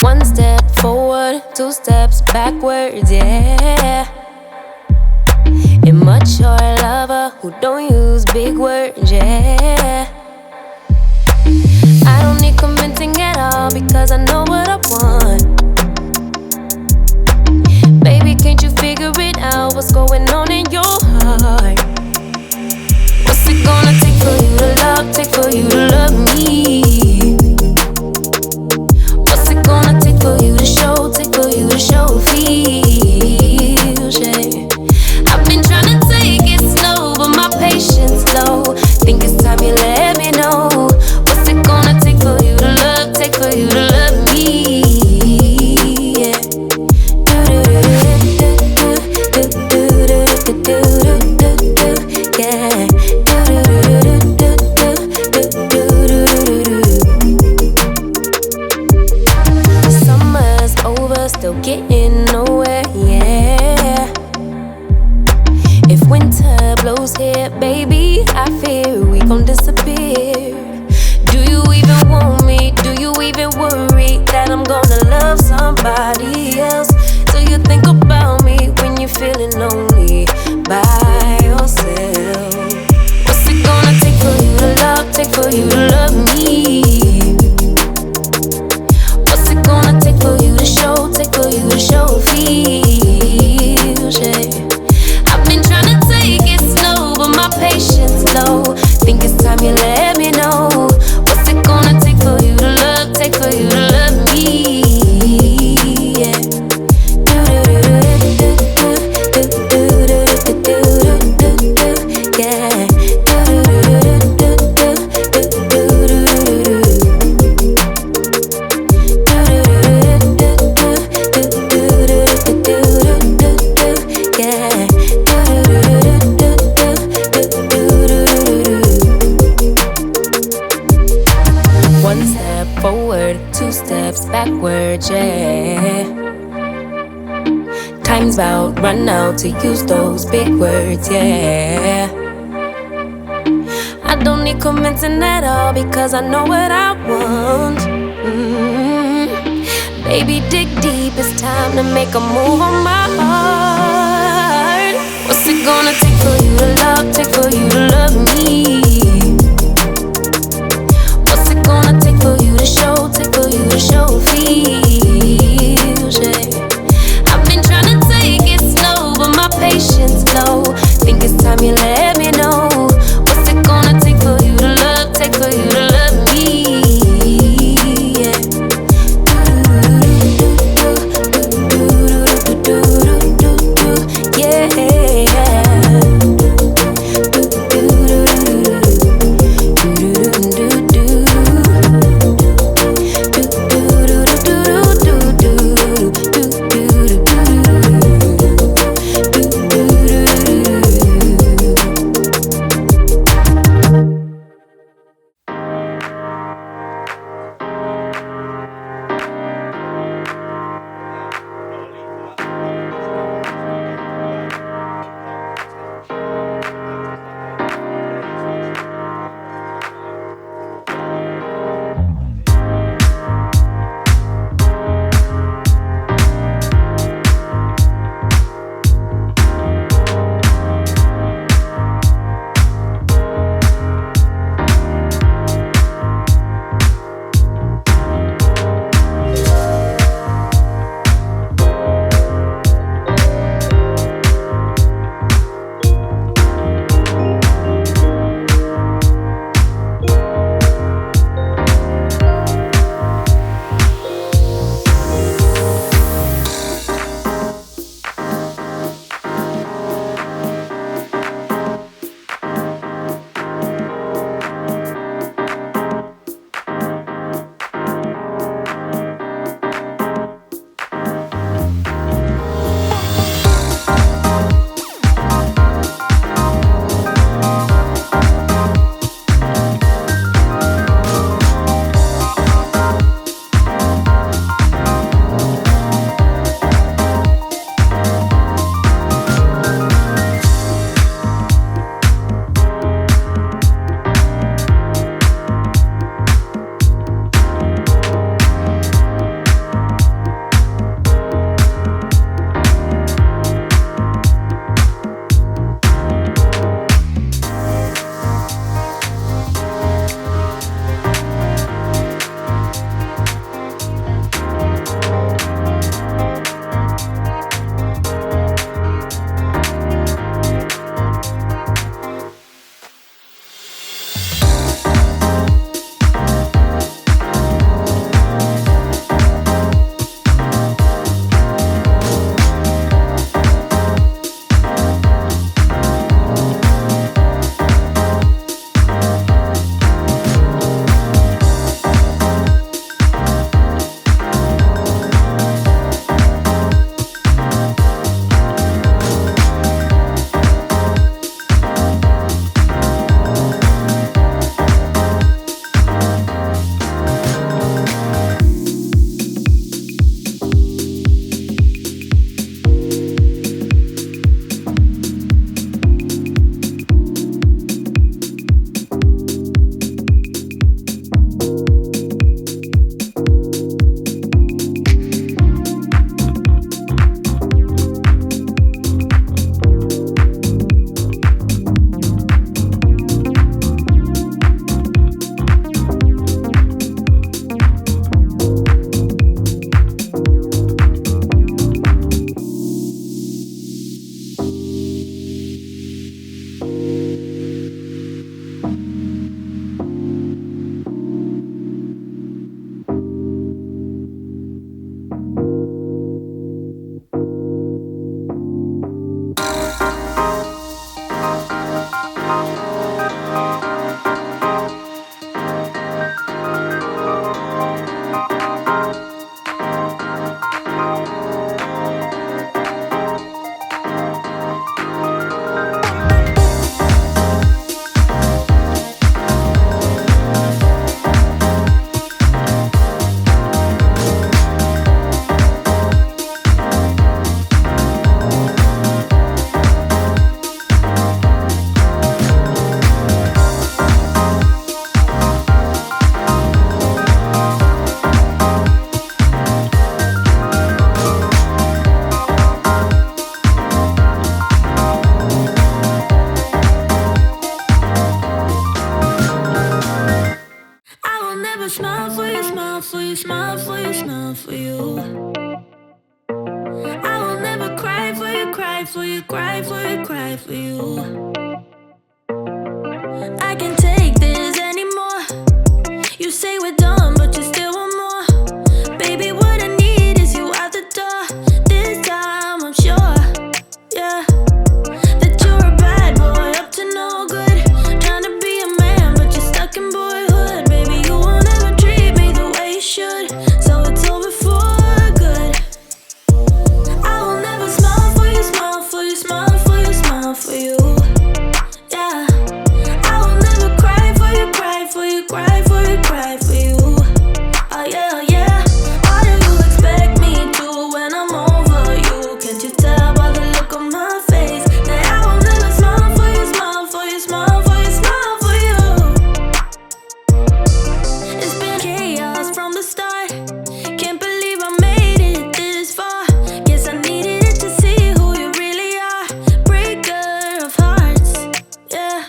One step forward, two steps backwards, yeah. Immature lover who don't use big words, yeah. I don't need convincing at all because I know what I want. Baby, can't you figure it out? What's going on in your heart? What's it gonna take for you to love? Take for you to love me? What's it gonna take for you to show? Take for you to show feels, yeah. I've been trying to take it slow, but my patience low. Think it's time you let me know. What's it gonna take for you to love? Take for you to love me, yeah. Summer's over, still getting nowhere, yeah. If winter blows here, baby, I fear we gon' disappear. Do you even want me? Do you even worry that I'm gonna love somebody else? Do you think about me when you're feeling lonely by yourself? What's it gonna take for you to love? Take for you to love me? What's it gonna take for you to show? Take for you to show feels, yeah. I've been trying to take it slow, but my patience low. Think it's time you let me know. What's it gonna take for you to love? Take for you to love me, yeah. One step forward, two steps backwards, yeah. Time's about run out to use those big words, yeah. I don't need convincing at all because I know what I want. Baby, dig deep, it's time to make a move on my heart. What's it gonna take for you to love? Take for you to love me? What's it gonna take for you to show? Take for you to show feels, yeah. I've been trying to take it slow, but my patience low. Think it's time you let me know. What's it gonna take for you to love? Take for you to love me, yeah. cry for you, cry for you, cry for you. I can't take this anymore. You say we're done, but you still want more. Baby, what I need is you out the door. This time I'm sure, yeah, that you're a bad boy up to no good. Trying to be a man, but you're stuck in boyhood. Baby, you won't ever treat me the way you should, so it's over for good. I will never smile for you, smile for you, smile for you, smile for you, yeah. I will never cry for you, cry for you, cry for you, cry for you. Oh yeah, oh yeah. What do you expect me to when I'm over you? Can't you tell by the look on my face that I will never smile for you, smile for you, smile for you, smile for you? It's been chaos from the start. Can't believe I made it this far. Guess I needed it to see who you really are. Breaker of hearts, yeah.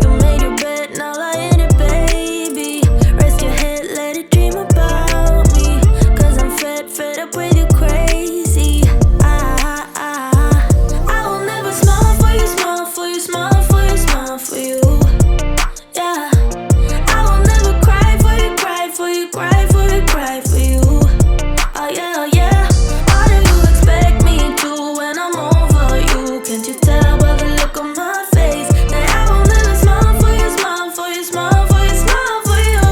You made your bed, now lie in it, baby. Rest your head, let it dream about me. Cause I'm fed up with you crazy. I will never smile for you, smile for you, smile for you, smile for you, yeah. I will never cry for you, cry for you, cry for you, cry for you. Oh yeah, oh yeah. What do you expect me to when I'm over you? Can't you tell by the look on my face that I will never smile for you, smile for you, smile for you, smile for you?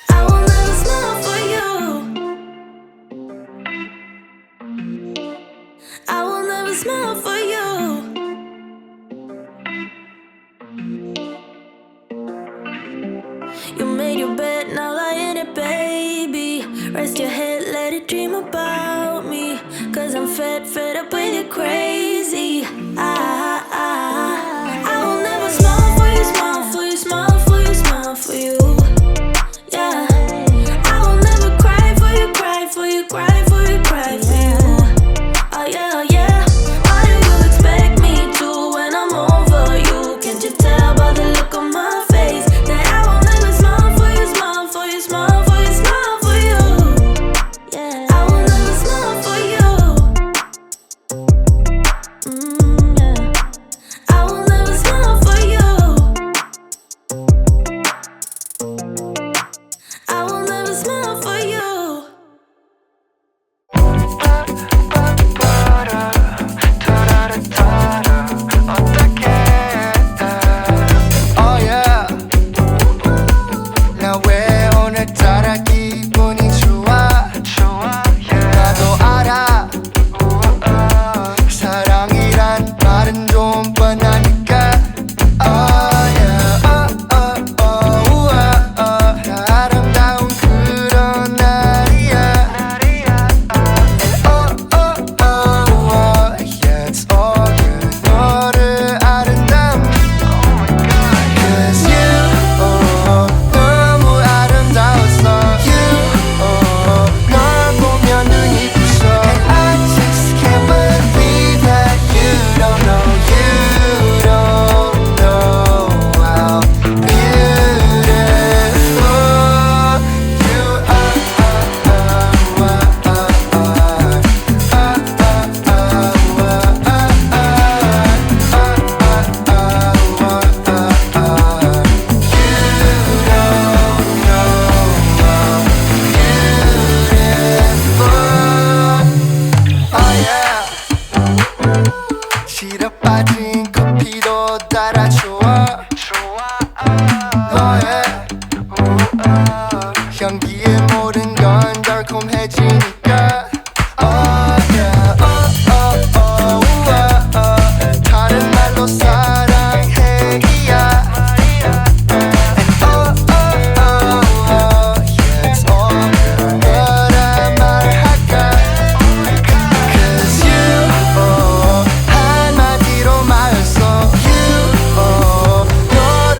I will never smile for you. I will never smile for you. You made your bed, now lie in it, baby. Rest your head, let it dream about me. Cause I'm fed up with you crazy. I will never smile for you, smile for you, smile for you, smile for you, yeah. I will never cry for you, cry for you, cry for you, cry for you. Oh yeah, oh yeah. What do you expect me to when I'm over you? Can't you tell by the look on my face that I will never smile for you, smile for you, smile for you, smile for you, yeah. I will never smile for you, yeah. I will never smile for you. I will never smile for you. Oh yeah. 나 왜 오늘따라 기분이 좋아? 나도 알아. 사랑이란 말은 좀 뻔하니까. Oh yeah. 아름다운 그런 날이야. Yeah, it's all good. 너를 아름다움. Cause you 너무 아름다웠어. You 널 보면 눈이 부셔. And I just can't believe that you don't know how beautiful you are. 시럽 빠진 커피도 따라 좋아. 너의 향기에 모든 건 달콤해지.